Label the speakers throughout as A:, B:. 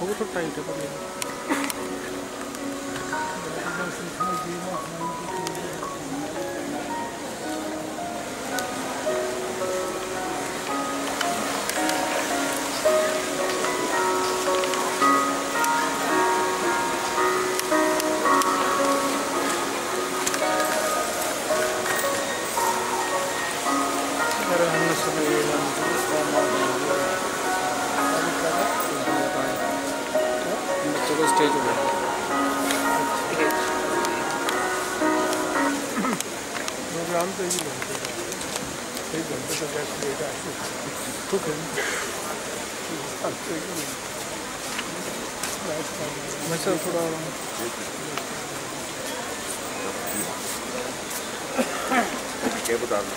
A: होगा तो टाइट है स्टेज हो गया प्रोग्राम तो ही एक घंटे का बैठ लेगा तो मैं सर थोड़ा
B: क्या बता रहा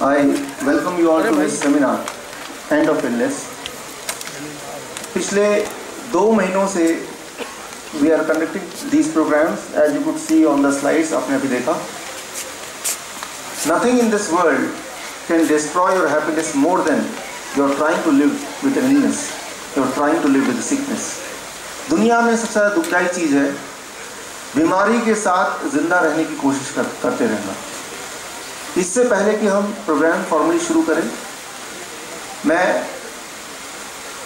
C: I welcome you all to this seminar, End of Illness. पिछले 2 महीनों से we are conducting these programs, as you could see on the slides. आपने अभी देखा. Nothing in this world can destroy your happiness more than you are trying to live with an illness. You are trying to live with a sickness. दुनिया में सबसे ज़्यादा दुखदायी चीज़ है बीमारी के साथ जिंदा रहने की कोशिश करते रहना. इससे पहले कि हम प्रोग्राम फॉर्मली शुरू करें, मैं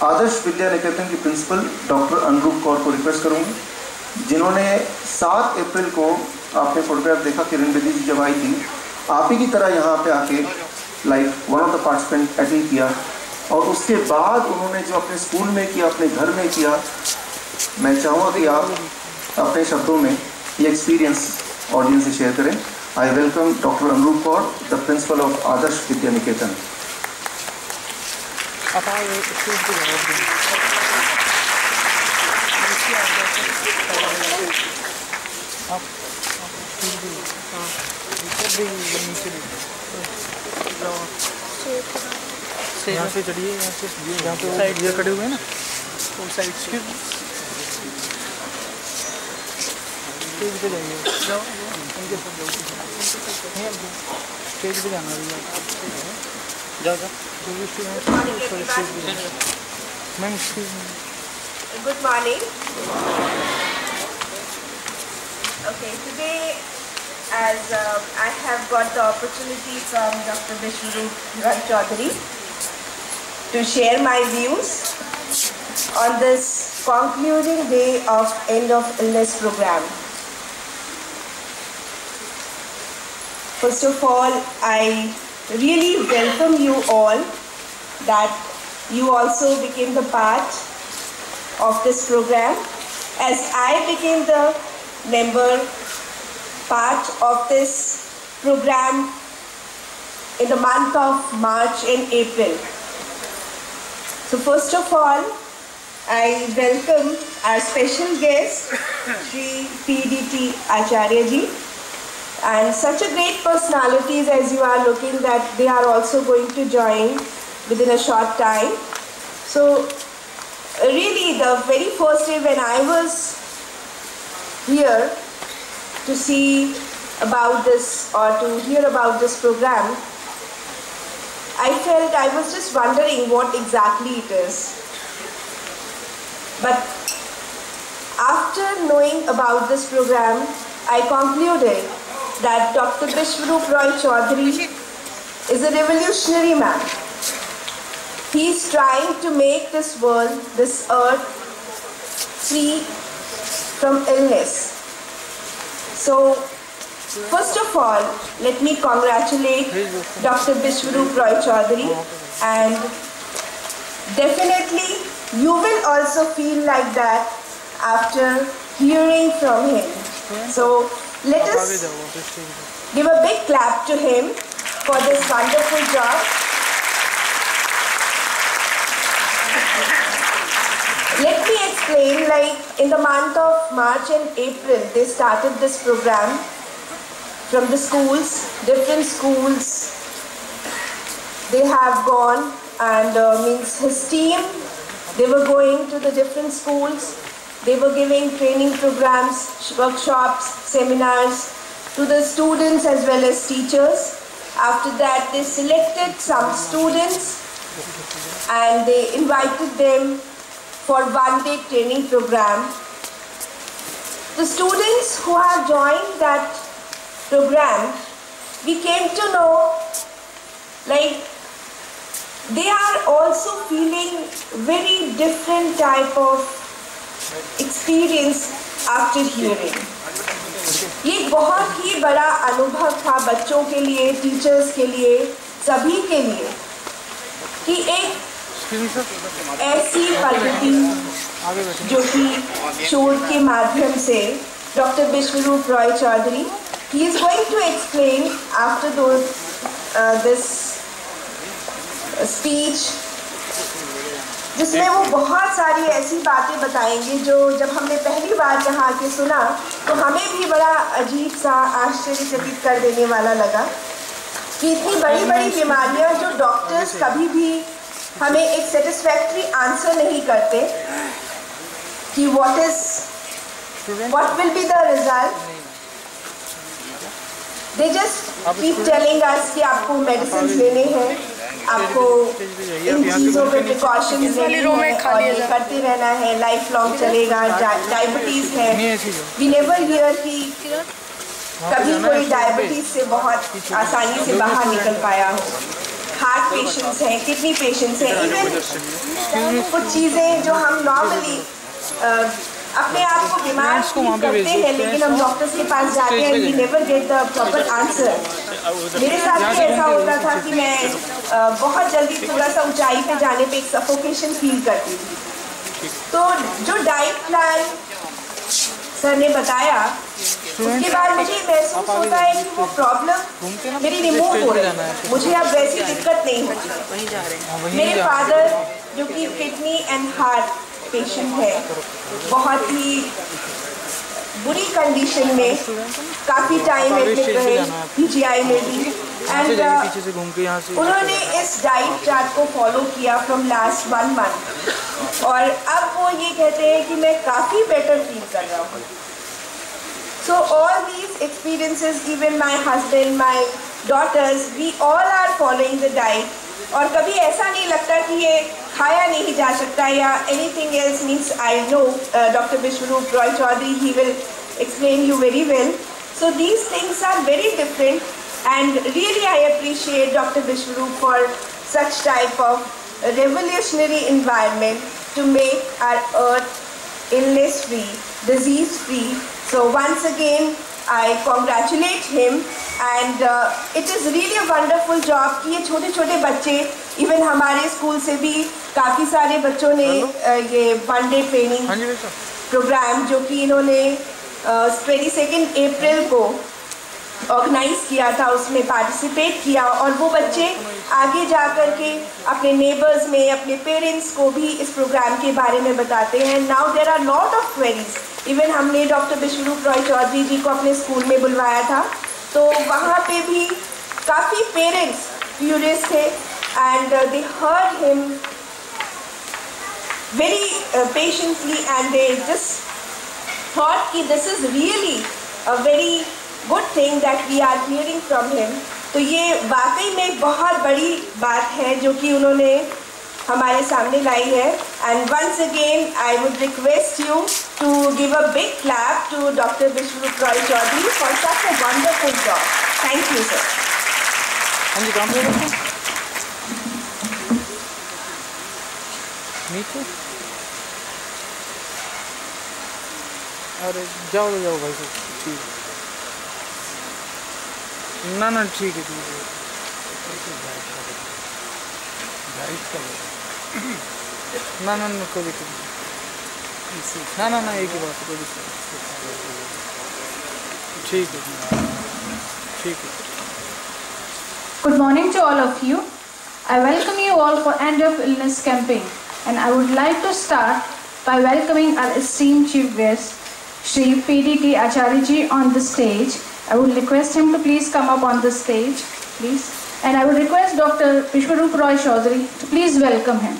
C: आदर्श विद्या निकेतन की प्रिंसिपल डॉक्टर अनुरूप कौर को रिक्वेस्ट करूंगा, जिन्होंने 7 अप्रैल को आपने फोटोग्राफ देखा किरण बेदी जी जब आई थी, आप ही की तरह यहाँ पे आके like one of the participant attend किया और उसके बाद उन्होंने जो अपने स्कूल में किया, अपने घर में किया. मैं चाहूँगा कि आप अपने शब्दों में ये एक्सपीरियंस ऑडियंस से शेयर करें. I welcome Dr. Anurup Kaur, the principal of Adarsh Vidya Niketan.
A: यहाँ से चढ़िए, यहाँ पे साइड ये खड़े हुए हैं ना, वो साइड स्टेज पे जाइए, जाओ उनके साथ जाओ, स्टेज पे जाना है, जाओ जाओ. Ma'am
D: Good morning. Okay, today as I have got the opportunity from Dr. Vishwaroop Rai Chaudhary to share my views on this concluding day of End of Illness program. First of all, I really welcome you all that you also became the part of this program as I became the member part of this program in the month of March and April. So first of all, I welcome our special guest, Shri P.D.T. Acharya ji. And such a great personalities as you are looking that they are also going to join within a short time. So really the very first day when I was here to see about this or to hear about this program, I felt I was just wondering what exactly it is. But after knowing about this program, I concluded that Dr. Vishwaroop Rai Chaudhary is a revolutionary man. He is trying to make this world, this earth, free from illness. So, first of all, let me congratulate Dr. Vishwaroop Rai Chaudhary, and definitely you will also feel like that after hearing from him. So, let us give a big clap to him for this wonderful job. Let me explain, like in the month of March and April, they started this program from the schools, different schools. They have gone and means his team, they were going to the different schools. They were giving training programs, workshops, seminars to the students as well as teachers. After that, they selected some students and they invited them for one-day training program. The students who have joined that program, we came to know like they are also feeling very different type of experience after hearing. ये बहुत ही बड़ा अनुभव था बच्चों के लिए, teachers के लिए, सभी के लिए कि एक ऐसी पद्धति जो कि शोध के माध्यम से doctor Vishwaroop Roy Chowdhury, he is going to explain after this speech, जिसमें वो बहुत सारी ऐसी बातें बताएंगे जो जब हमने पहली बार यहाँ आके सुना तो हमें भी बड़ा अजीब सा आश्चर्यचकित कर देने वाला लगा कि इतनी बड़ी बड़ी बीमारियाँ जो डॉक्टर्स कभी भी हमें एक सेटिस्फैक्ट्री आंसर नहीं करते कि what will be the result. They just keep telling us कि आपको मेडिसिन लेने हैं, आपको इन चीज़ों पे प्रिकॉशंस लेने हैं और ये करते रहना है, लाइफ लॉन्ग चलेगा, डायबिटीज़ है. वी नेवर हियर कि कभी कोई डायबिटीज़ से बहुत आसानी से बाहर निकल पाया हो. हार्ट पेशेंट्स हैं, किडनी पेशेंट्स हैं, इवन कुछ चीज़ें जो हम नॉर्मली अपने आप को बीमार करते हैं लेकिन हम डॉक्टर्स के पास जाते हैं, we never get the proper answer. मेरे साथ भी ऐसा होता था कि मैं बहुत जल्दी थोड़ा सा ऊंचाई पे जाने पे एक सफोकेशन फील करती थी. तो जो डाइट प्लान सर ने बताया उसके बाद मुझे महसूस होता है कि वो प्रॉब्लम मेरी रिमूव हो रही है, मुझे अब वैसी दिक्कत नहीं होती. मेरे फादर जो कि किडनी एंड हार्ट पेशेंट है, बहुत ही बुरी कंडीशन में काफ़ी टाइम एडमिट रहे पीजीआई में भी, एंड उन्होंने इस डाइट चार्ट को फॉलो किया फ्रॉम लास्ट 1 मंथ और अब वो ये कहते हैं कि मैं काफ़ी बेटर फील कर रहा हूँ. So all these experiences, even my husband, my daughters, we all are following the diet. और कभी ऐसा नहीं लगता कि ये खाया नहीं जा सकता या anything else. means I know Dr. Vishwaroop Roy Chaudhary, he will explain you very well. So these things are very different and really I appreciate Dr. Vishwaroop for such type of revolutionary environment to make our earth illness free, disease free. So once again I congratulate him and it is really a wonderful job कि ये छोटे छोटे बच्चे, even हमारे school से भी काफ़ी सारे बच्चों ने ये 1 डे ट्रेनिंग प्रोग्राम जो कि इन्होंने 22 अप्रैल को ऑर्गेनाइज किया था उसमें पार्टिसिपेट किया और वो बच्चे आगे जा कर के अपने नेबर्स में, अपने पेरेंट्स को भी इस प्रोग्राम के बारे में बताते हैं. Now there are lot of queries. Even हमने डॉक्टर विश्वरूप रॉय चौधरी जी को अपने स्कूल में बुलवाया था तो वहाँ पे भी काफ़ी पेरेंट्स क्यूरियस थे and they heard him very patiently and they just thought कि this is really a very good thing that we are hearing from him. तो ये वाकई में बहुत बड़ी बात है जो कि उन्होंने हमारे सामने लाई है. And once again I would request you to give a big clap to doctor Vishwaroop Roy Chowdhury for such a wonderful job. Thank you sir.
A: हाँ जी, काम नीचे. अरे जाओ भाई साहब. ठीक ना ठीक है. ना कोई दिक्कत नहीं. ना एक ही बात कोई दिक्कत. ठीक है.
E: Good morning to all of you. I welcome you all for End of Illness campaign and I would like to start by welcoming our esteemed chief guest Shri PDT Acharya ji on the stage. I would request him to please come up on the stage, please. and I would request Dr. Vishwaroop Roy Chaudhary to please welcome him.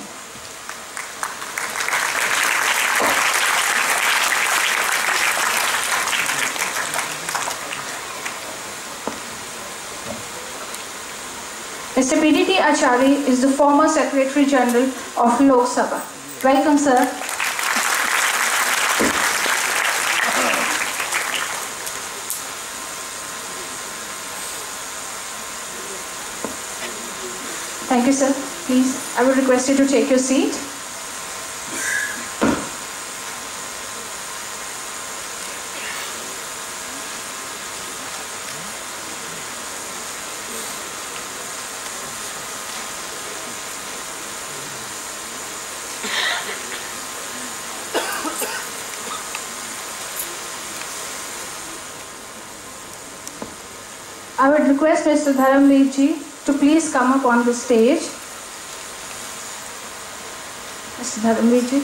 E: Mr. PDT Achari is the former Secretary General of Lok Sabha. Welcome, sir. Thank you, sir. Please, I would request you to take your seat. I would request Mr. Dharamveer ji to please come up on the stage. Mr. Dharamveer ji.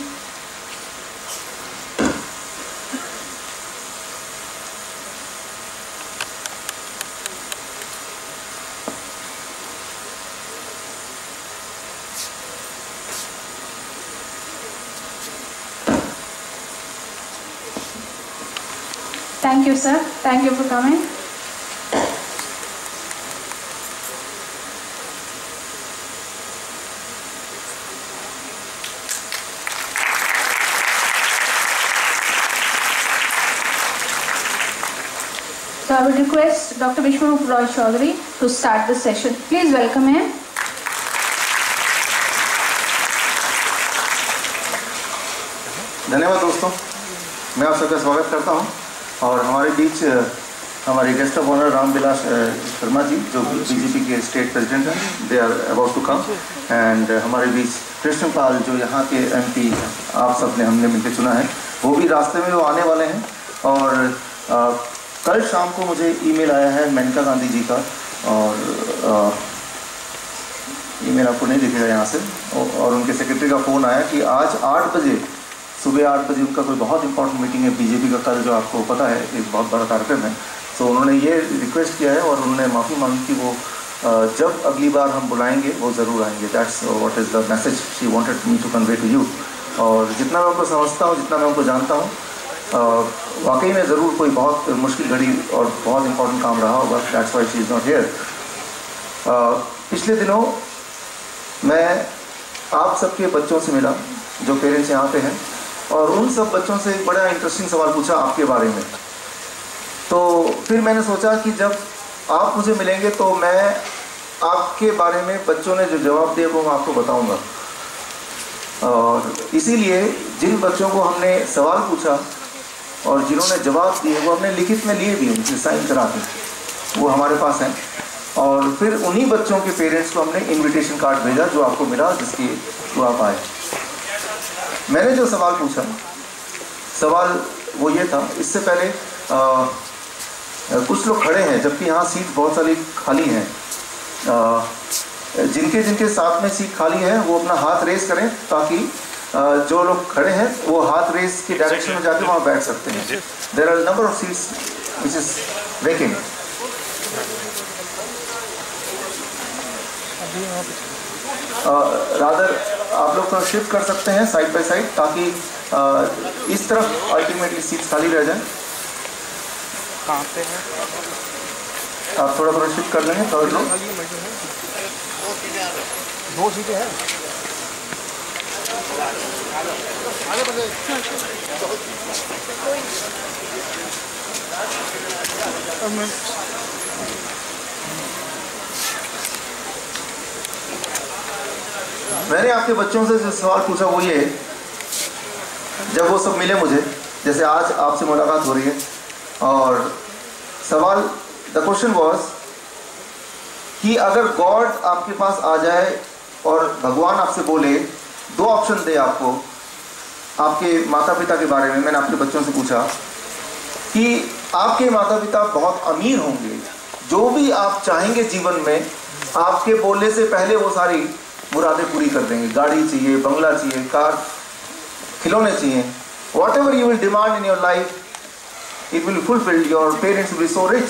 E: Thank you, sir. Thank you for coming. So I would request Dr. Vishwaroop Roy Chaudhary to start the session. Please welcome him.
C: धन्यवाद दोस्तों, मैं आप सबका स्वागत करता हूं और हमारे बीच हमारे guest of honour Ramvilas Sharma ji जो बीजेपी के स्टेट प्रेसिडेंट हैं, they are about to come, and हमारे बीच कृष्णपाल जो यहाँ के एमपी आप सब ने हमने मिलकर चुना है, वो भी रास्ते में वो आने वाले हैं। और कल शाम को मुझे ईमेल आया है मेनका गांधी जी का, और ईमेल आपको नहीं दिखेगा यहाँ से, और उनके सेक्रेटरी का फ़ोन आया कि आज 8 बजे सुबह 8 बजे उनका कोई बहुत इंपॉर्टेंट मीटिंग है बीजेपी का कल, जो आपको पता है एक बहुत बड़ा कार्यक्रम है। तो उन्होंने ये रिक्वेस्ट किया है और उन्होंने माफ़ी मांगी कि वो जब अगली बार हम बुलाएंगे वो ज़रूर आएंगे। That's what is the message she wanted me to convey to you. और जितना मैं उनको समझता हूँ, जितना मैं उनको जानता हूँ, वाकई में ज़रूर कोई बहुत मुश्किल घड़ी और बहुत इंपॉर्टेंट काम रहा होगा। That's why she is not here. पिछले दिनों मैं आप सबके बच्चों से मिला जो पेरेंट्स यहाँ पे हैं, और उन सब बच्चों से एक बड़ा इंटरेस्टिंग सवाल पूछा आपके बारे में। तो फिर मैंने सोचा कि जब आप मुझे मिलेंगे तो मैं आपके बारे में बच्चों ने जो जवाब दिए वो मैं आपको बताऊंगा। और इसीलिए जिन बच्चों को हमने सवाल पूछा और जिन्होंने जवाब दिए वो हमने लिखित में लिए भी, उनसे साइन करा के वो हमारे पास हैं। और फिर उन्हीं बच्चों के पेरेंट्स को हमने इनविटेशन कार्ड भेजा जो आपको मिला, जिसकी तो आप आए। मैंने जो सवाल पूछा, सवाल वो ये था, इससे पहले कुछ लोग खड़े हैं जबकि यहाँ सीट बहुत सारी खाली हैं। जिनके जिनके साथ में सीट खाली है वो अपना हाथ रेस करें ताकि जो लोग खड़े हैं वो हाथ रेस की डायरेक्शन में जाके वहाँ बैठ सकते हैं। There are number of seats which is vacant. Rather आप लोग थोड़ा शिफ्ट कर सकते हैं साइड बाय साइड ताकि इस तरफ अल्टीमेटली सीट्स खाली रह जाएं।
A: कहाँ पे है?
C: आप थोड़ा थोड़ा शिफ्ट कर लेंगे थर्ड रो।
A: 2 सीटें हैं।
C: मैंने आपके बच्चों से जो सवाल पूछा वो ये, जब वो सब मिले मुझे, जैसे आज आपसे मुलाकात हो रही है, और सवाल द क्वेश्चन वाज कि अगर गॉड आपके पास आ जाए और भगवान आपसे बोले, 2 ऑप्शन दे आपको आपके माता पिता के बारे में। मैंने आपके बच्चों से पूछा कि आपके माता पिता बहुत अमीर होंगे, जो भी आप चाहेंगे जीवन में आपके बोलने से पहले वो सारी मुरादें पूरी कर देंगे। गाड़ी चाहिए, बंगला चाहिए, कार, खिलौने चाहिए, what ever you will demand in your life it will fulfil, your parents will be so rich.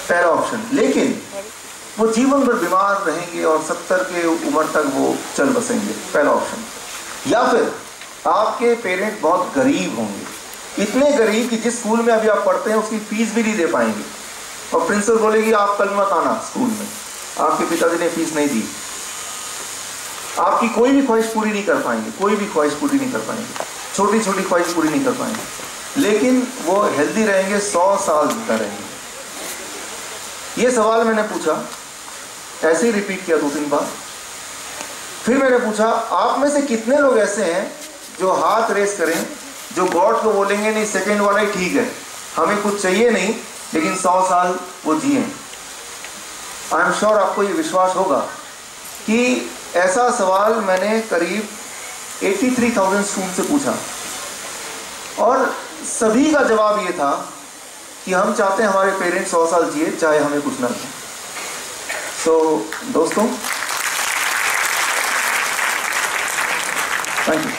C: पहला ऑप्शन। लेकिन वो जीवन भर बीमार रहेंगे और 70 के उम्र तक वो चल बसेंगे, पहला ऑप्शन। या फिर आपके पेरेंट बहुत गरीब होंगे, इतने गरीब कि जिस स्कूल में अभी आप पढ़ते हैं उसकी फीस भी नहीं दे पाएंगे, और प्रिंसिपल बोलेगी आप कल मत आना स्कूल में, आपके पिताजी ने फीस नहीं दी। आपकी कोई भी ख्वाहिश पूरी नहीं कर पाएंगे, कोई भी ख्वाहिश पूरी नहीं कर पाएंगे, छोटी छोटी ख्वाहिश पूरी नहीं कर पाएंगे, लेकिन वो हेल्दी रहेंगे, 100 साल जिंदा रहेंगे। ये सवाल मैंने पूछा, ऐसे ही रिपीट किया 2-3 बार। फिर मैंने पूछा आप में से कितने लोग ऐसे हैं जो हाथ रेस करें, जो गॉड को बोलेंगे नहीं सेकंड वाला ही ठीक है, हमें कुछ चाहिए नहीं, लेकिन 100 साल वो जिए। आई एम श्योर आपको ये विश्वास होगा कि ऐसा सवाल मैंने करीब 83,000 स्टूडेंट से पूछा, और सभी का जवाब ये था कि हम चाहते हैं हमारे पेरेंट्स 100 साल जिए, चाहे हमें कुछ ना मिले। सो दोस्तों, थैंक यू।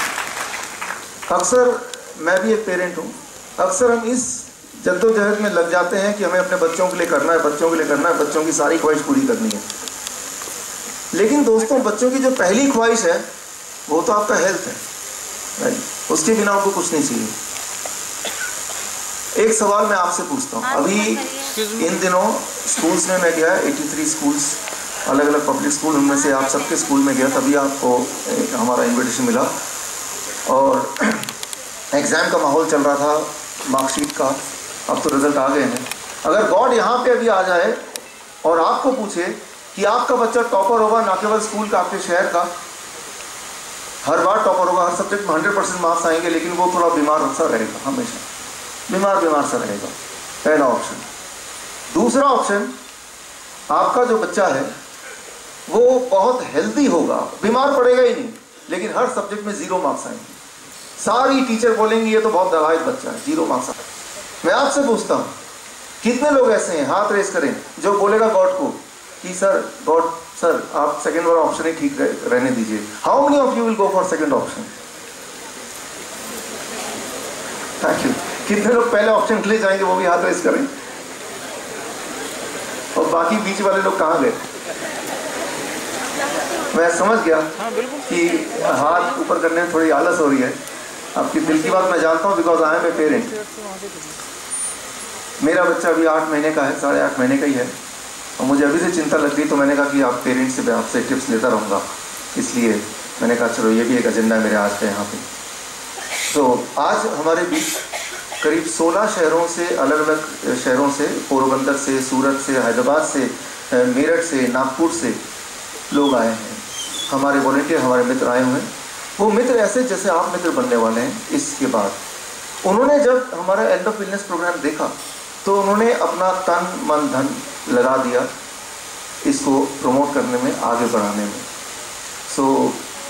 C: अक्सर मैं भी एक पेरेंट हूँ, अक्सर हम इस जद्दोजहद में लग जाते हैं कि हमें अपने बच्चों के लिए करना है, बच्चों के लिए करना है, बच्चों की सारी ख्वाहिश पूरी करनी है। लेकिन दोस्तों, बच्चों की जो पहली ख्वाहिश है वो तो आपका हेल्थ है, राइट? उसके बिना आपको कुछ नहीं चाहिए। एक सवाल मैं आपसे पूछता हूँ, अभी इन दिनों स्कूल्स में मैं गया, 83 स्कूल्स, अलग अलग पब्लिक स्कूल, उनमें से आप सबके स्कूल में गया, तभी आपको हमारा इन्विटेशन मिला, और एग्ज़ाम का माहौल चल रहा था, मार्कशीट का, अब तो रिजल्ट आ गए हैं। अगर गॉड यहाँ पे अभी आ जाए और आपको पूछे कि आपका बच्चा टॉपर होगा, ना केवल स्कूल का, आपके शहर का, हर बार टॉपर होगा, हर सब्जेक्ट में 100% मार्क्स आएंगे, लेकिन वो थोड़ा बीमार सा रहेगा, हमेशा बीमार सा रहेगा, पहला ऑप्शन। दूसरा ऑप्शन, आपका जो बच्चा है वो बहुत हेल्दी होगा, बीमार पड़ेगा ही नहीं, लेकिन हर सब्जेक्ट में 0 मार्क्स आएंगे, सारी टीचर बोलेंगे ये तो बहुत दलाइज बच्चा है, 0 मार्क्स आएंगे। मैं आपसे पूछता हूँ, कितने लोग ऐसे हैं, हाथ रेस करें, जो बोलेगा गॉड को कि सर, गॉड सर, आप सेकंड वाला ऑप्शन ही ठीक रहने दीजिए। How many of you will go for second option? Thank you. कितने लोग पहले ऑप्शन के लिए जाएंगे, वो भी हाथ रेस करें, और बाकी बीच वाले लोग कहाँ गए? मैं समझ गया कि हाथ ऊपर करने में थोड़ी आलस हो रही है, आपकी दिल की बात मैं जानता हूँ, because I am a parent. मेरा बच्चा अभी 8 महीने का है, 8.5 महीने का ही है, और मुझे अभी से चिंता लग गई, तो मैंने कहा कि आप पेरेंट्स से मैं आपसे टिप्स लेता रहूँगा, इसलिए मैंने कहा चलो ये भी एक एजेंडा है मेरे आज का यहाँ पे। तो आज हमारे बीच करीब 16 शहरों से, अलग अलग शहरों से, पोरबंदर से, सूरत से, हैदराबाद से, मेरठ से, नागपुर से लोग आए हैं, हमारे वॉलंटियर, हमारे मित्र आए हुए हैं। वो मित्र ऐसे जैसे आप मित्र बनने वाले हैं इसके बाद। उन्होंने जब हमारा एंड ऑफ इलनेस प्रोग्राम देखा तो उन्होंने अपना तन मन धन लगा दिया इसको प्रमोट करने में, आगे बढ़ाने में। सो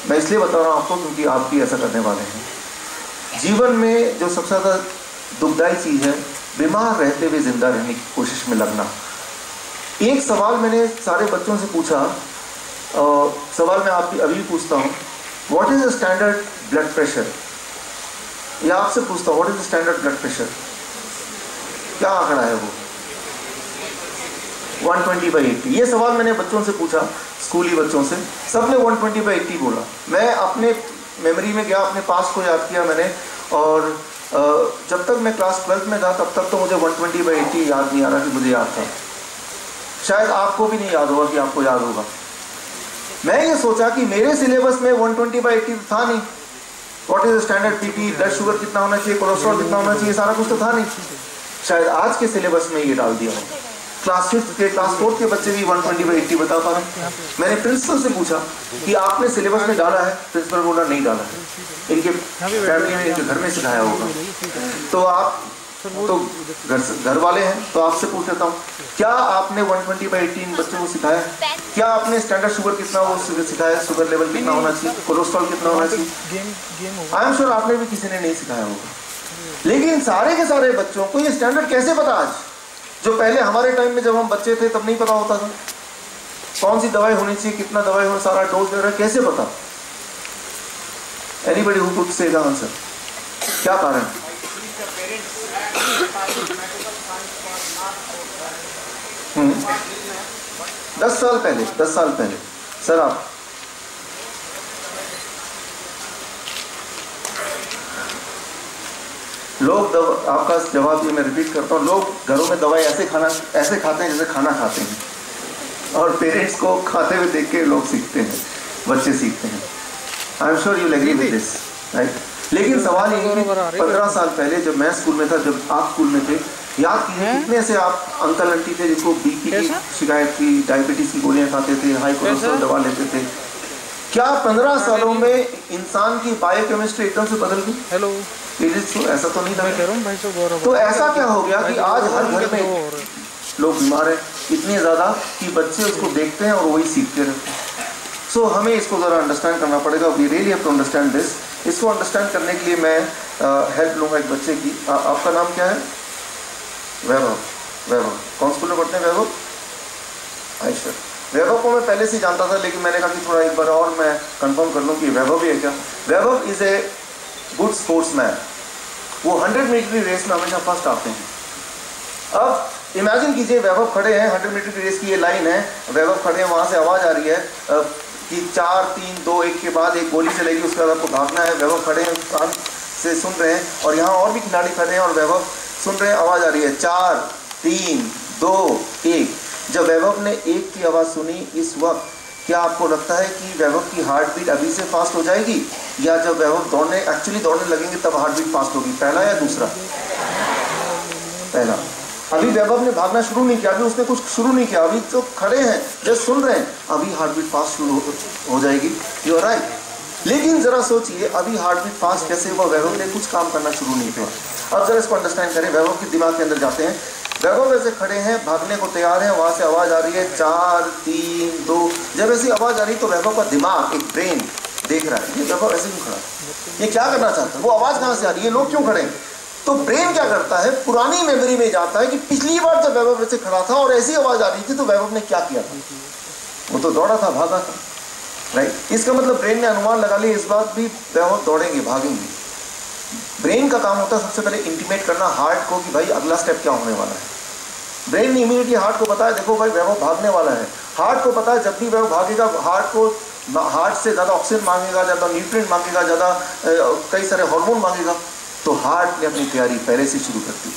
C: मैं इसलिए बता रहा हूँ आपको क्योंकि आप भी ऐसा करने वाले हैं। जीवन में जो सबसे ज़्यादा दुखदाई चीज़ है, बीमार रहते हुए जिंदा रहने की कोशिश में लगना। एक सवाल मैंने सारे बच्चों से पूछा, सवाल मैं आप अभी पूछता हूँ, what is the standard blood pressure? या आपसे पूछता हूँ, what is the standard blood pressure? क्या आंकड़ा है वो? 120/80। ये सवाल मैंने बच्चों से पूछा, स्कूली बच्चों से, सबने 120/80 बोला। मैं अपने मेमोरी में गया, अपने पास को याद किया मैंने, और जब तक मैं क्लास 12th में था तब तक तो मुझे 120/80 याद नहीं आ रहा कि मुझे याद था। शायद आपको भी नहीं याद होगा कि आपको याद होगा। मैं ये सोचा कि मेरे सिलेबस में 120/80 था नहीं। What is standard BP, blood sugar कितना होना चाहिए, कोलेस्ट्रॉल कितना होना चाहिए, सारा कुछ तो था नहीं। शायद आज के सिलेबस में ये डाल दिया हो। क्लास 5th के, क्लास 4th के बच्चे भी 120/80 बता पा रहे। मैंने प्रिंसिपल से पूछा कि आपने सिलेबस में डाला है? प्रिंसिपल बोला नहीं डाला है, इनके फैमिली में, इनके घर में सिखाया होगा। तो आप तो घर वाले हैं, तो आपसे पूछ लेता हूँ, क्या आपने 120/80 इन बच्चों को सिखाया? क्या आपने स्टैंडर्ड शुगर कितना वो सिखाया, शुगर लेवल कितना होना चाहिए, कोलेस्ट्रॉल कितना होना चाहिए? आई एम श्योर आपने भी किसी ने नहीं सिखाया होगा। लेकिन सारे के सारे बच्चों को ये स्टैंडर्ड कैसे पता आज, जो पहले हमारे टाइम में जब हम बच्चे थे तब नहीं पता होता था? कौन सी दवाई होनी चाहिए, कितना दवाई होना, सारा डोज वगैरह कैसे पता? Anybody who could say the answer? क्या कारण? 10 साल पहले सर आप लोग आपका जवाब ये मैं रिपीट करता हूँ, लोग घरों में दवाई ऐसे खाते हैं जैसे खाना खाते हैं, और पेरेंट्स को खाते हुए देख के लोग सीखते हैं, बच्चे सीखते हैं। I am sure you agree with this, right? लेकिन सवाल ये है कि 15 साल पहले जब मैं स्कूल में था, जब आप स्कूल में थे, याद कीजिए कितने से आप अंकल आंटी थे जिनको बीपी की शिकायत थी, डायबिटीज की गोलियां खाते थे, हाई कोलेस्ट्रॉल दवा लेते थे। क्या 15 सालों में इंसान की बायोकेमिस्ट्री एकदम से बदल गई?
A: हेलो,
C: ऐसा तो नहीं था।
A: मैं कह रहा हूँ भाई साहब,
C: तो ऐसा क्या हो गया कि आज हर घर में लोग बीमार हैं इतने ज़्यादा कि बच्चे उसको देखते हैं और वही सीखते रहते हैं। सो हमें इसको ज़रा अंडरस्टैंड करना पड़ेगा। We really have to understand this. इसको अंडरस्टैंड करने के लिए मैं हेल्प लूँगा एक बच्चे की। आपका नाम क्या है? वैभव। कौन स्कूल में पढ़ते हैं वैभव? आयशा। वैभव को मैं पहले से जानता था, लेकिन मैंने कहा कि थोड़ा एक बार और मैं कंफर्म कर लूँ कि वैभव भी है क्या। वैभव इज़ ए गुड स्पोर्ट्समैन। वो 100 मीटर की रेस में हमेशा फर्स्ट आते हैं। अब इमेजिन कीजिए वैभव खड़े हैं, 100 मीटर की रेस की ये लाइन है, वैभव खड़े हैं, वहाँ से आवाज़ आ रही है कि 4, 3, 2, 1 के बाद एक गोली चलेगी, उसके बाद आपको भागना है। वैभव खड़े हैं, कान से सुन रहे हैं, और यहाँ और भी खिलाड़ी खड़े हैं और वैभव सुन रहे हैं, आवाज़ आ रही है 4, 3, 2, 1। जब वैभव ने 1 की आवाज़ सुनी, इस वक्त क्या आपको लगता है कि वैभव की हार्ट बीट अभी से फास्ट हो जाएगी, या जब वैभव एक्चुअली दौड़ने लगेंगे तब हार्ट बीट फास्ट होगी? पहला या दूसरा? पहला। अभी वैभव ने भागना शुरू नहीं किया, अभी उसने कुछ शुरू नहीं किया, अभी तो खड़े हैं, जस्ट सुन रहे हैं, अभी हार्ट बीट फास्ट शुरू हो जाएगी। You are right. लेकिन जरा सोचिए, अभी हार्ट बीट फास्ट कैसे हुआ? वैभव ने कुछ काम करना शुरू नहीं किया। अब जरा इसको अंडरस्टैंड करें। वैभव के दिमाग के अंदर जाते हैं। वैभव ऐसे खड़े हैं, भागने को तैयार हैं, वहाँ से आवाज़ आ रही है 4, 3, 2। जब ऐसी आवाज़ आ रही तो वैभव का दिमाग, एक ब्रेन देख रहा है ये वैभव ऐसे क्यों खड़ा, ये क्या करना चाहता है, वो आवाज़ कहाँ से आ रही है, लोग क्यों खड़े हैं? तो ब्रेन क्या करता है, पुरानी मेमोरी में जाता है कि पिछली बार जब वैभव ऐसे खड़ा था और ऐसी आवाज़ आ रही थी तो वैभव ने क्या किया था? वो तो दौड़ा था, भागा था, राइट। इसका मतलब ब्रेन ने अनुमान लगा लिया इस बात भी वैभव दौड़ेंगे, भागेंगे। ब्रेन का काम होता है सबसे पहले इंटीमेट करना हार्ट को कि भाई अगला स्टेप क्या होने वाला है। ब्रेन ने इमीडिएटली हार्ट को बताया, देखो भाई वैभव भागने वाला है। हार्ट को पता है जब भी वैभव भागेगा, हार्ट से ज़्यादा ऑक्सीजन मांगेगा, ज़्यादा न्यूट्रिएंट मांगेगा, ज़्यादा कई सारे हार्मोन मांगेगा। तो हार्ट ने अपनी तैयारी पहले से शुरू कर दी,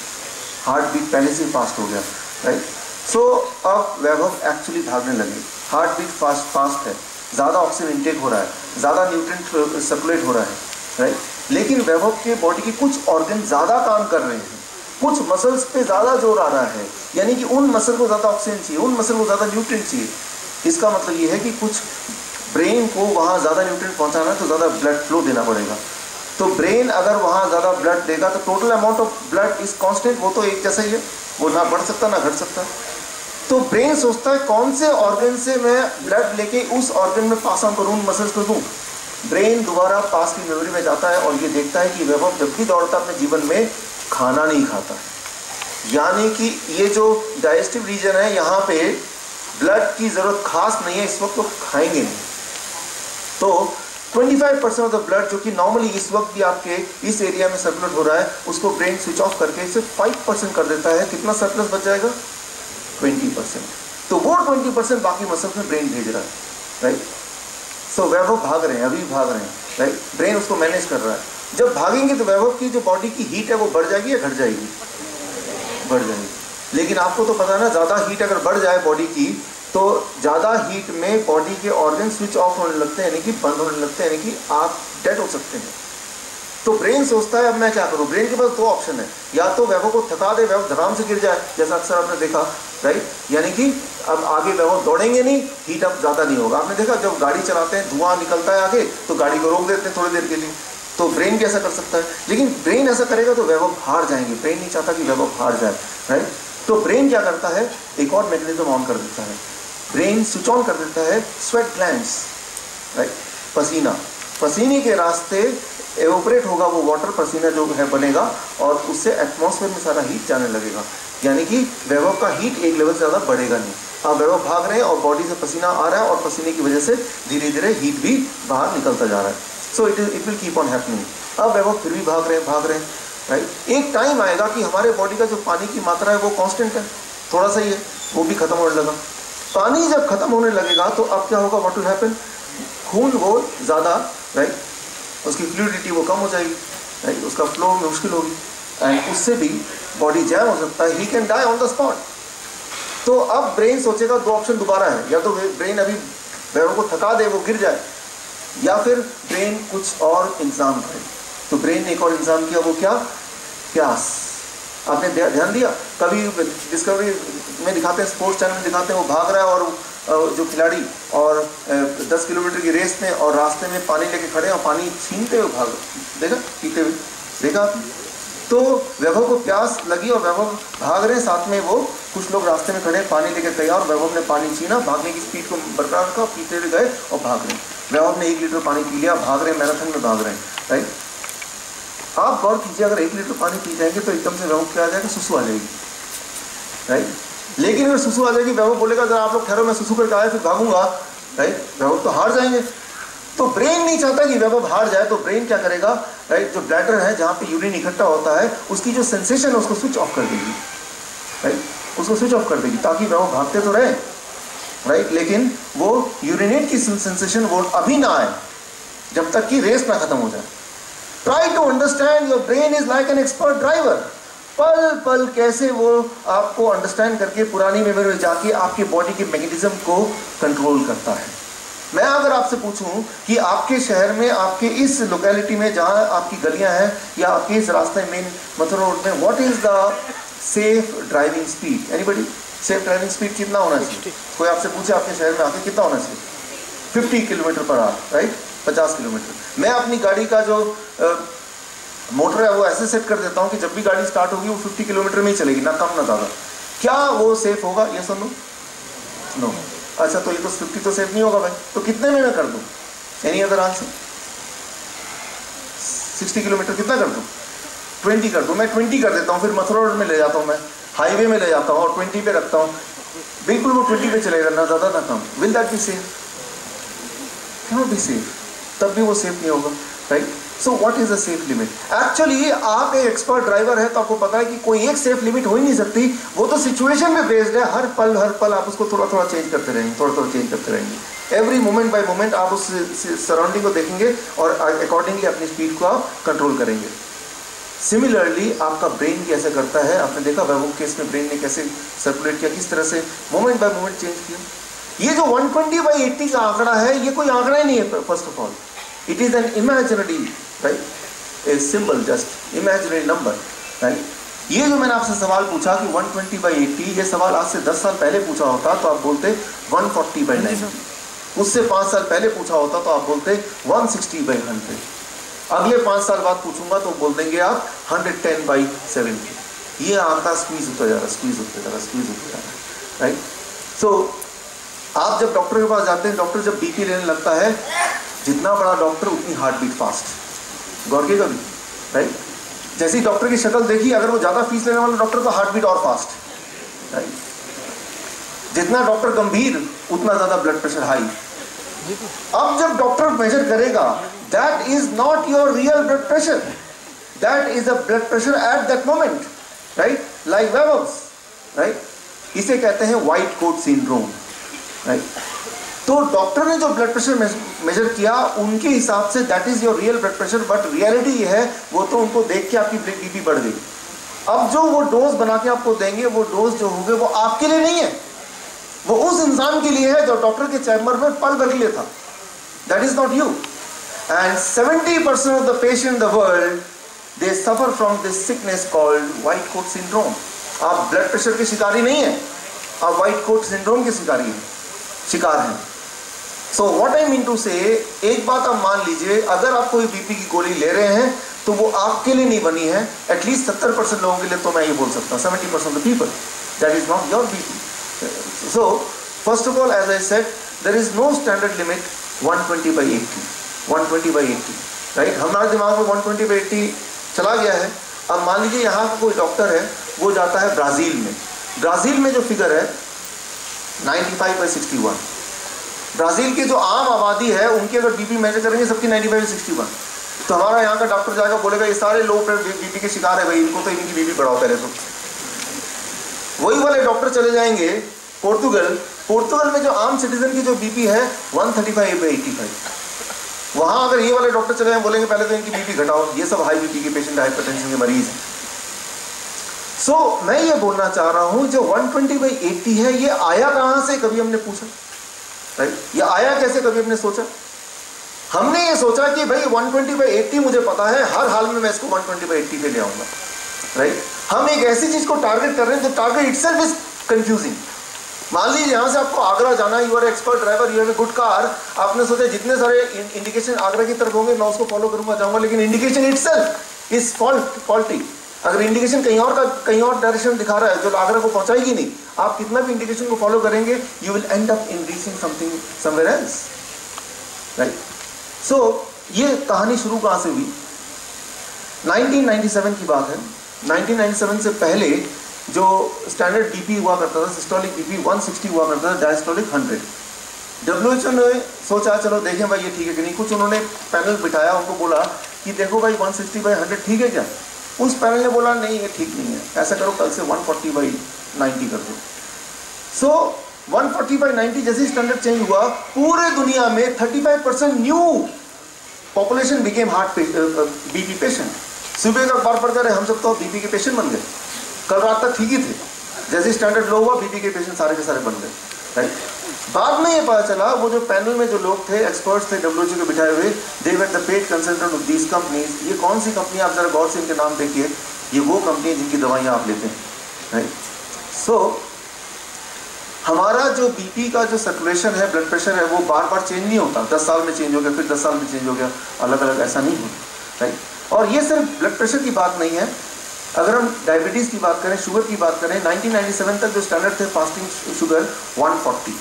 C: हार्ट बीट पहले से फास्ट हो गया, राइट। सो अब वैभव एक्चुअली भागने लगे, हार्ट बीट फास्ट है, ज़्यादा ऑक्सीजन इंटेक हो रहा है, ज़्यादा न्यूट्रिएंट सर्कुलेट हो रहा है, राइट। लेकिन वैभव के बॉडी के कुछ ऑर्गन ज़्यादा काम कर रहे हैं, कुछ मसल्स पे ज़्यादा जोर आ रहा है, यानी कि उन मसल को ज़्यादा ऑक्सीजन चाहिए, उन मसल को ज़्यादा न्यूट्रिएंट चाहिए। इसका मतलब ये है कि कुछ ब्रेन को वहाँ ज़्यादा न्यूट्रिएंट पहुँचाना है तो ज़्यादा ब्लड फ्लो देना पड़ेगा। तो ब्रेन अगर वहाँ ज़्यादा ब्लड देगा तो total amount of blood is constant, वो तो एक जैसा ही है, वो ना बढ़ सकता ना घट सकता। तो ब्रेन सोचता है कौन से ऑर्गन से मैं ब्लड लेके उस ऑर्गन में पास ऑन करूँ, मसल्स को दूँ। ब्रेन दोबारा पास की मेमोरी में जाता है और ये देखता है कि वैभव जब भी दौड़ता अपने जीवन में खाना नहीं खाता, यानी कि ये जो डाइजेस्टिव रीजन है यहाँ पे ब्लड की ज़रूरत खास नहीं है, इस वक्त तो खाएंगे नहीं। तो 25% ऑफ द ब्लड जो कि नॉर्मली इस वक्त भी आपके इस एरिया में सर्कुलेट हो रहा है, उसको ब्रेन स्विच ऑफ करके इसे 5% कर देता है। कितना सरप्लस बच जाएगा? 20%। तो वो 20% बाकी मसल्स में ब्रेन भेज रहा है, राइट। सो वैभव भाग रहे हैं, अभी भाग रहे हैं, राइट। ब्रेन उसको मैनेज कर रहा है। जब भागेंगे तो वैभव की जो बॉडी की हीट है वो बढ़ जाएगी या घट जाएगी? बढ़ जाएगी। लेकिन आपको तो पता है ना, ज़्यादा हीट अगर बढ़ जाए बॉडी की तो ज़्यादा हीट में बॉडी के ऑर्गन स्विच ऑफ होने लगते हैं, यानी कि बंद होने लगते हैं, यानी कि आप डेड हो सकते हैं। तो ब्रेन सोचता है अब मैं क्या करूं। ब्रेन के पास दो ऑप्शन है, या तो वैभव को थका दे, वैभव धड़ाम से गिर जाए, जैसा अक्सर आपने देखा, राइट। यानी कि अब आगे वैभव दौड़ेंगे नहीं, हीट अप ज़्यादा नहीं होगा। आपने देखा जब गाड़ी चलाते हैं धुआं निकलता है आगे तो गाड़ी को रोक देते हैं थोड़ी देर के लिए। तो ब्रेन भी ऐसा कर सकता है, लेकिन ब्रेन ऐसा करेगा तो वैभव हार जाएंगे। ब्रेन नहीं चाहता कि वैभव हार जाए, राइट। तो ब्रेन क्या करता है, एक और मैकेनिज्म ऑन कर देता है। ब्रेन स्विच ऑन कर देता है स्वेट ग्लैंड्स, राइट। पसीने के रास्ते एवोपरेट होगा वो वाटर, पसीना जो है बनेगा और उससे एटमॉस्फेयर में सारा हीट जाने लगेगा, यानी कि वैभव का हीट एक लेवल से ज़्यादा बढ़ेगा नहीं। अब वैभव भाग रहे हैं और बॉडी से पसीना आ रहा है और पसीने की वजह से धीरे धीरे हीट भी बाहर निकलता जा रहा है। So it will keep on happening. अब वैभव फिर भी भाग रहे हैं, राइट। एक टाइम आएगा कि हमारे बॉडी का जो पानी की मात्रा है वो कांस्टेंट है, थोड़ा सा ही है, वो भी खत्म होने लगा। पानी जब खत्म होने लगेगा तो अब क्या होगा, व्हाट विल हैपन, खून वो ज़्यादा, राइट, उसकी फ्लूइडिटी वो कम हो जाएगी, राइट, उसका फ्लो मुश्किल होगी, एंड उससे भी बॉडी जैम हो सकता है, he can die on the spot. तो अब ब्रेन सोचेगा दो ऑप्शन दोबारा है, या तो ब्रेन अभी वैभव को थका दे, वो गिर जाए, या फिर ब्रेन कुछ और इंतजाम करे। तो ब्रेन ने एक और इंतजाम किया, वो क्या, प्यास। आपने ध्यान दिया, कभी डिस्कवरी में दिखाते हैं, स्पोर्ट्स चैनल में दिखाते हैं, वो भाग रहा है और जो खिलाड़ी और 10 किलोमीटर की रेस में और रास्ते में पानी लेके खड़े हैं और पानी छीनते हुए भाग, देखा, पीते हुए देखा आपने। तो वैभव को प्यास लगी और वैभव भाग रहे हैं, साथ में वो कुछ लोग रास्ते में खड़े पानी लेके तैयार, वैभव ने पानी छीना, भागने की स्पीड को बरकरार रखा, पीते हुए गए और भाग रहे हैं। वैभव ने 1 लीटर पानी पी लिया, भाग रहे हैं, मैराथन में भाग रहे हैं, राइट। आप गौर कीजिए, अगर 1 लीटर पानी पी जाएंगे तो एकदम से वैभव क्या आ जाएगा, सुसु आ जाएगी, राइट। लेकिन अगर सुसु आ जाएगी, वैभव बोलेगा जरा आप लोग ठहरो, मैं सुसु करके आया फिर भागूंगा, राइट, वैभव तो हार जाएंगे। तो ब्रेन नहीं चाहता कि वैभव हार जाए, तो ब्रेन क्या करेगा, राइट, जो ब्लैडर है जहाँ पे यूरिन इकट्ठा होता है, उसकी जो सेंसेशन है उसको स्विच ऑफ कर देगी, राइट, उसको स्विच ऑफ कर देगी, ताकि वैभव भागते तो रहे, राइट, लेकिन वो यूरिनेट की सेंसेशन वो अभी ना आए, जब तक कि रेस ना खत्म हो जाए। Try to understand, your brain is like an expert driver. पल पल कैसे वो आपको अंडरस्टैंड करके पुरानी मेमोरी में जाके आपके बॉडी के मैकेनिज्म को कंट्रोल करता है। मैं अगर आपसे पूछूं कि आपके शहर में, आपके इस लोकेलिटी में जहां आपकी गलियां हैं या आपके इस रास्ते मेन मथुरा रोड में, what is the safe driving speed, anybody, safe driving speed कितना होना चाहिए? कोई आपसे पूछे आपके शहर में आके कितना होना चाहिए? 50 kilometre per hour, right, 50 kilometre. मैं अपनी गाड़ी का जो मोटर है वो ऐसे सेट कर देता हूँ कि जब भी गाड़ी स्टार्ट होगी वो 50 किलोमीटर में ही चलेगी, ना कम ना ज़्यादा। क्या वो सेफ होगा? ये सुन लो, नो। अच्छा, तो ये तो 50 तो सेफ नहीं होगा भाई, तो कितने में मैं कर दूँ? Any other answer? 60 किलोमीटर कितना कर दूँ? 20 कर दूँ। मैं 20 कर देता हूँ, फिर मथुरा रोड में ले जाता हूँ, मैं हाईवे में ले जाता हूँ और 20 पे रखता हूँ, बिल्कुल वो 20 पे चलेगा, ना ज़्यादा ना कम। Will that be safe? Can not be safe, तब भी वो सेफ नहीं होगा, right. So what is the safe limit? Actually आप एक एक्सपर्ट ड्राइवर है तो आपको पता है कि कोई एक सेफ लिमिट हो ही नहीं सकती, वो तो सिचुएशन पे बेस्ड है। हर पल आप उसको थोड़ा थोड़ा चेंज करते रहेंगे, थोड़ा थोड़ा चेंज करते रहेंगे। एवरी मोमेंट बाय मोमेंट आप उस सराउंडिंग को देखेंगे और अकॉर्डिंगली अपनी स्पीड को आप कंट्रोल करेंगे। सिमिलरली आपका ब्रेन भी ऐसा करता है। आपने देखा वैभव केस में ब्रेन ने कैसे सर्कुलेट किया, किस तरह से मोमेंट बाय मोमेंट चेंज किया। ये जो 120/80 का आंकड़ा है, ये कोई आंकड़ा ही नहीं है। First of all it is an imaginary, right, a symbol, just imaginary number, right. ये जो मैंने आपसे सवाल पूछा कि 120/80, ये सवाल आज से 10 साल पहले पूछा होता तो आप बोलते 140/90। उससे 5 साल पहले पूछा होता तो आप बोलते 160/100। अगले 5 साल बाद पूछूंगा तो बोल देंगे आप 110/70। ये आंकड़ा स्क्वीज होता जा रहा है, स्क्वीज होता जा रहा है, स्क्वीज होता जा रहा है, राइट। सो आप जब डॉक्टर के पास जाते हैं, डॉक्टर जब बीपी लेने लगता है, जितना बड़ा डॉक्टर उतनी हार्ट बीट फास्ट। गौर किएगा भी, राइट। जैसी डॉक्टर की शक्ल देखी, अगर वो ज्यादा फीस लेने वाला डॉक्टर तो हार्ट बीट और फास्ट, राइट। जितना डॉक्टर गंभीर उतना ज्यादा ब्लड प्रेशर हाई। अब जब डॉक्टर मेजर करेगा, that is not your real blood pressure, that is a blood pressure at that moment, right, like Vaibhav's, right. इसे कहते हैं व्हाइट कोट सिंड्रोम, राइट। तो डॉक्टर ने जो ब्लड प्रेशर मेजर किया, उनके हिसाब से that is your real blood pressure, but reality ये है वो तो उनको देख के आपकी बीपी बढ़ गई। अब जो वो डोज बना के आपको देंगे, वो डोज जो होंगे वो आपके लिए नहीं है, वो उस इंसान के लिए है जो डॉक्टर के चैम्बर में पल भर के लिए था। That is not you. And 70% of the patient in the world they suffer from this sickness called white coat syndrome. आप ब्लड प्रेशर के शिकारी नहीं है, आप व्हाइट कोट सिंड्रोम के शिकार हैं। So what I mean to say, एक बात आप मान लीजिए, अगर आप कोई बीपी की गोली ले रहे हैं तो वो आपके लिए नहीं बनी है। एटलीस्ट 70% लोगों के लिए तो मैं ये बोल सकता हूँ, 70% of the people, that is not your BP. So first of all, as I said, there is no standard limit 120/80, 120/80, right. हमारे दिमाग में 120/80 चला गया है। अब मान लीजिए यहाँ का कोई डॉक्टर है, वो जाता है ब्राजील में। ब्राजील में जो फिगर है 95/61। ब्राजील की जो आम आबादी है, उनकी अगर बीपी मेजर करेंगे सबकी 95/61। तो हमारा यहाँ का डॉक्टर जाएगा, बोलेगा ये सारे लो बीपी के शिकार है भाई, इनको तो इनकी बीपी बढ़ाओ पहले। तो वही वाले डॉक्टर चले जाएंगे पोर्तुगल, पोर्तुगल में जो आम सिटीजन की जो बीपी है 135/85, वहां अगर ये वाले डॉक्टर चले बोलेंगे पहले तो इनकी बीपी घटाओ, ये सब हाई बीपी के पेशेंट, हाइपरटेंशन के मरीज हैं। सो मैं ये बोलना चाह रहा हूं जो 120/80 है ये आया कहां से, कभी हमने पूछा? राइट, ये आया कैसे, कभी हमने सोचा? हमने ये सोचा कि भाई 120/80 मुझे पता है, हर हाल में मैं इसको 120/80 पे ले आऊंगा। राइट, हम एक ऐसी चीज को टारगेट कर रहे हैं जो टारगेट इटसेल्फ इज कंफ्यूजिंग। मान लीजिए यहां से आपको आगरा जाना है, you are expert driver, you have a good car, आपने सोचा जितने सारे इंडिकेशन आगरा की तरफ होंगे मैं उसको फॉलो करूंगा, जाऊंगा, लेकिन इंडिकेशन इटसेल्फ इज फॉल्टी। अगर इंडिकेशन कहीं और डायरेक्शन दिखा रहा है जो आगरा को पहुंचाएगी नहीं, आप कितना भी इंडिकेशन को फॉलो करेंगे you will end up in reaching something somewhere else. Right, so ये कहानी शुरू कहां से हुई? 1997 की बात है। 1997 से पहले जो स्टैंडर्ड बीपी हुआ करता था, सिस्टोलिक बीपी 160 हुआ करता था, डायस्टोलिक 100। WHO ने सोचा चलो देखें भाई ये ठीक है कि नहीं। कुछ उन्होंने पैनल बिठाया, उनको बोला कि देखो भाई 160/100 ठीक है क्या? उस पैनल ने बोला नहीं ये ठीक नहीं है, ऐसा करो कल से 140/90 कर दो। सो 140/90 जैसे स्टैंडर्ड चेंज हुआ, पूरे दुनिया में 35% new population became BP patient. सुबह का अखबार पढ़ कर हम सब तो बीपी के पेशेंट बन गए, कल रात तक ठीक ही थे, जैसे स्टैंडर्ड लो हुआ बीपी के पेशेंट सारे के सारे बन गए। राइट, बाद में ये पता चला वो जो पैनल में जो लोग थे, एक्सपर्ट्स थे WHO के बिठाए हुए, they were the paid consultant of these companies. ये कौन सी कंपनी, आप जरा गौर से इनके नाम देखिए, ये वो कंपनी है जिनकी दवाइयाँ आप लेते हैं। राइट, सो हमारा जो बीपी का जो सर्कुलेशन है, ब्लड प्रेशर है, वो बार बार चेंज नहीं होता। 10 साल में चेंज हो गया, फिर 10 साल में चेंज हो गया, अलग अलग ऐसा नहीं होता। राइट, और ये सिर्फ ब्लड प्रेशर की बात नहीं है। अगर हम डायबिटीज़ की बात करें, शुगर की बात करें, 1997 तक जो स्टैंडर्ड थे फास्टिंग शुगर 140,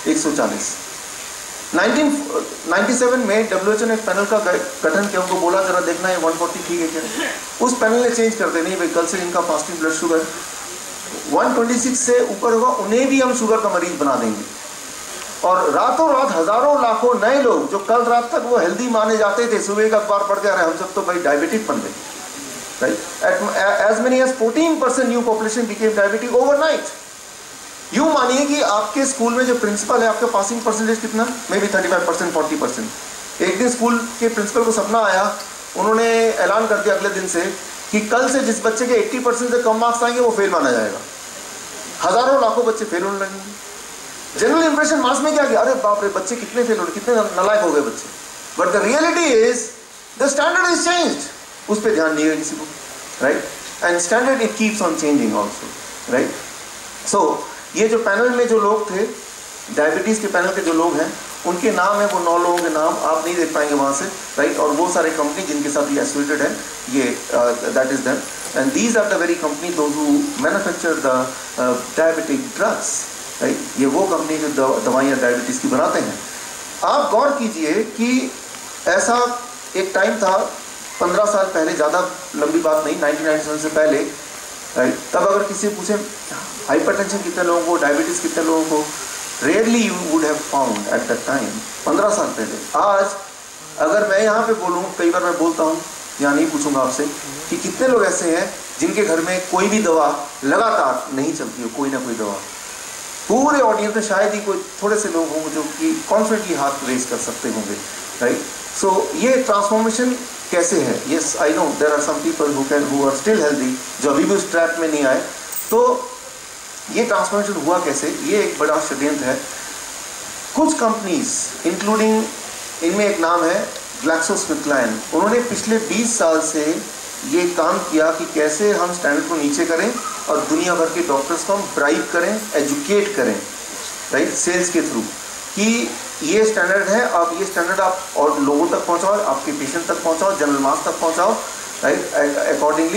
C: 140। 1997 में WHO ने एक पैनल का गठन किया, उनको बोला जरा देखना है 140 ठीक है क्या? उस पैनल ने चेंज कर देनी भाई, कल से इनका फास्टिंग ब्लड शुगर 126 से ऊपर होगा, उन्हें भी हम शुगर का मरीज बना देंगे। और रातों रात हजारों लाखों नए लोग जो कल रात तक वो हेल्दी माने जाते थे, सुबह का अखबार पढ़ के अरे हम सब तो भाई डायबिटिक बन गए। Right? As many as 14% new population became diabetic overnight. यूं मानिए कि आपके स्कूल में जो प्रिंसिपल है, आपका पासिंग परसेंटेज कितना, मे बी 35%, 40%। एक दिन स्कूल के प्रिंसिपल को सपना आया, उन्होंने ऐलान कर दिया अगले दिन से कि कल से जिस बच्चे के 80% से कम मार्क्स आएंगे वो फेल माना जाएगा। हजारों लाखों बच्चे फेल होने लगेंगे। जनरल इंप्रेशन मास में क्या गया, अरे बाप रे बच्चे कितने फेल हो रहे, कितने नालायक हो गए बच्चे। But the reality is the standard is changed, उस पर ध्यान नहीं है किसी को। Right, and standard it keeps on changing also. Right, so ये जो पैनल में जो लोग थे, डायबिटीज के पैनल के जो लोग हैं, उनके नाम है, वो 9 लोगों के नाम आप नहीं देख पाएंगे वहां से। राइट, और वो सारे कंपनी जिनके साथ ये एसोसिएटेड है, ये that is them, and these are the very company those who manufacture the diabetic drugs. Right, ये वो कंपनी जो दवाइयाँ डायबिटीज की बनाते हैं। आप गौर कीजिए कि ऐसा एक टाइम था 15 साल पहले, ज़्यादा लंबी बात नहीं, 1997 से पहले। राइट, तब अगर किसी पूछे हाइपरटेंशन कितने लोगों को, डायबिटीज़ कितने लोगों को, rarely you would have found at that time, 15 साल पहले। आज अगर मैं यहाँ पे बोलूँ, कई बार मैं बोलता हूँ, यहाँ नहीं पूछूंगा आपसे कि कितने लोग ऐसे हैं जिनके घर में कोई भी दवा लगातार नहीं चलती हो, कोई ना कोई दवा। पूरे ऑडियंस में शायद ही कोई थोड़े से लोग होंगे जो कि कॉन्फिडेंटली हाथ रेज कर सकते होंगे। राइट, सो ये ट्रांसफॉर्मेशन कैसे है? Yes I know there are some people who are still healthy, जो अभी भी उस ट्रैप में नहीं आए। तो ये ट्रांसफॉर्मेशन हुआ कैसे? ये एक बड़ा षड्यंत्र है। कुछ कंपनीज इंक्लूडिंग, इनमें एक नाम है ग्लैक्सोस्मिथक्लाइन, उन्होंने पिछले 20 साल से ये काम किया कि कैसे हम स्टैंडर्ड को नीचे करें और दुनिया भर के डॉक्टर्स को हम ब्राइब करें, एजुकेट करें, राइट, सेल्स के थ्रू, कि ये स्टैंडर्ड है, आप ये स्टैंडर्ड आप और लोगों तक पहुंचाओ, आपके पेशेंट तक पहुंचाओ, जनरल मास तक पहुंचाओ, राइट, अकॉर्डिंगली